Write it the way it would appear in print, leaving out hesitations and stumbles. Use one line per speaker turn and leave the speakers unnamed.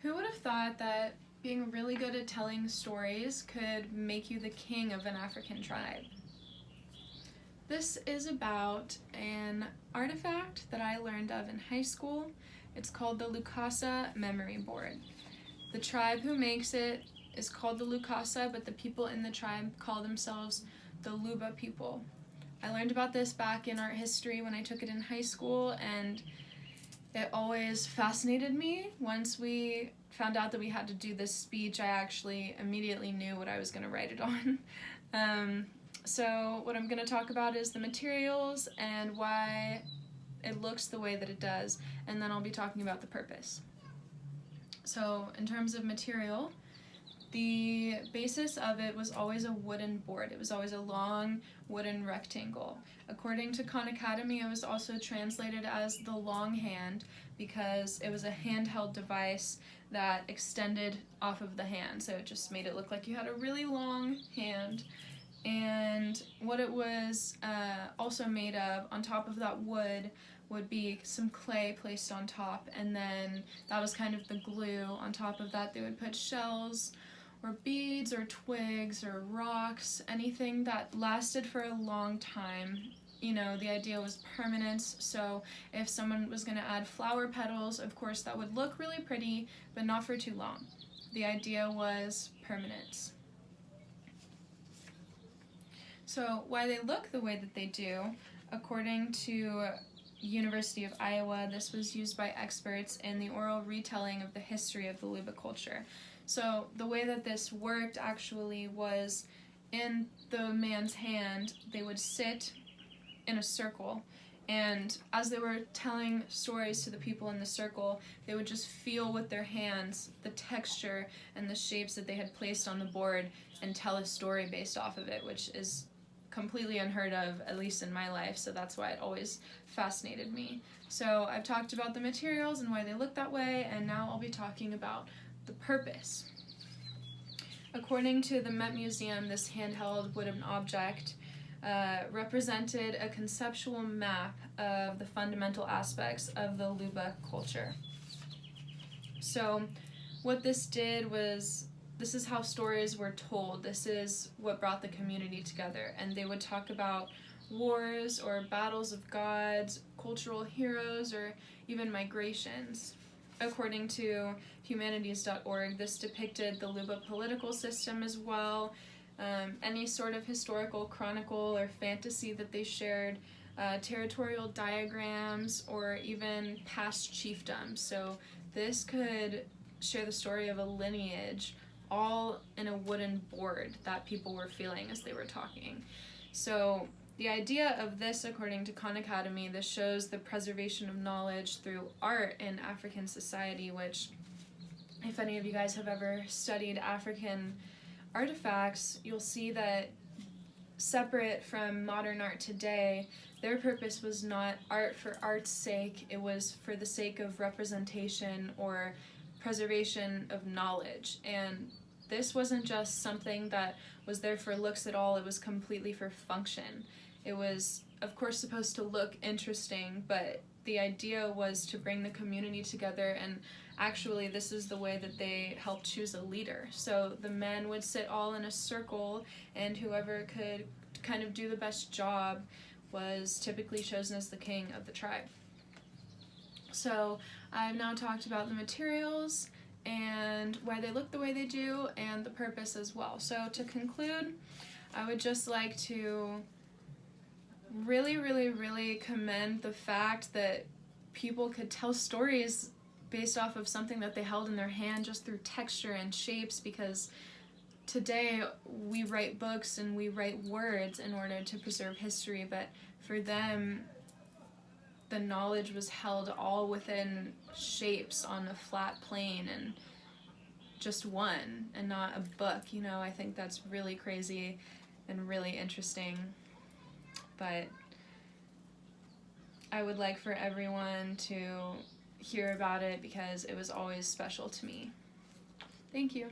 Who would have thought that being really good at telling stories could make you the king of an African tribe? This is about an artifact that I learned of in high school. It's called the Lukasa Memory Board. The tribe who makes it is called the Lukasa, but the people in the tribe call themselves the Luba people. I learned about this back in art history when I took it in high school, and it always fascinated me. Once we found out that we had to do this speech, I actually immediately knew what I was going to write it on. So what I'm going to talk about is the materials and why it looks the way that it does, and then I'll be talking about the purpose. So in terms of material, the basis of it was always a wooden board. It was always a long wooden rectangle. According to Khan Academy, it was also translated as the long hand because it was a handheld device that extended off of the hand, so it just made it look like you had a really long hand. And what it was also made of, on top of that wood, would be some clay placed on top, and then that was kind of the glue. On top of that, they would put shells or beads or twigs or rocks, anything that lasted for a long time. You know, the idea was permanence, so if someone was going to add flower petals, of course that would look really pretty, but not for too long. The idea was permanence. So why they look the way that they do, according to University of Iowa, this was used by experts in the oral retelling of the history of the Luba culture. So the way that this worked actually was in the man's hand, they would sit in a circle, and as they were telling stories to the people in the circle, they would just feel with their hands the texture and the shapes that they had placed on the board and tell a story based off of it, which is completely unheard of, at least in my life, so that's why it always fascinated me. So I've talked about the materials and why they look that way, and now I'll be talking about the purpose. According to the Met Museum, this handheld wooden object represented a conceptual map of the fundamental aspects of the Luba culture. So what this did was, this is how stories were told. This is what brought the community together, and they would talk about wars or battles of gods, cultural heroes, or even migrations. According to humanities.org, this depicted the Luba political system as well, any sort of historical chronicle or fantasy that they shared, territorial diagrams, or even past chiefdoms. So this could share the story of a lineage, all in a wooden board that people were feeling as they were talking. So the idea of this, according to Khan Academy, this shows the preservation of knowledge through art in African society, which, if any of you guys have ever studied African artifacts, you'll see that separate from modern art today, their purpose was not art for art's sake, it was for the sake of representation or preservation of knowledge. And this wasn't just something that was there for looks at all, it was completely for function. It was, of course, supposed to look interesting, but the idea was to bring the community together, and actually this is the way that they helped choose a leader. So the men would sit all in a circle, and whoever could kind of do the best job was typically chosen as the king of the tribe. So I've now talked about the materials and why they look the way they do, and the purpose as well. So to conclude, I would just like to really commend the fact that people could tell stories based off of something that they held in their hand just through texture and shapes, because today we write books and we write words in order to preserve history, but for them the knowledge was held all within shapes on a flat plane, and just one, and not a book. You know, I think that's really crazy and really interesting, but I would like for everyone to hear about it because it was always special to me. Thank you.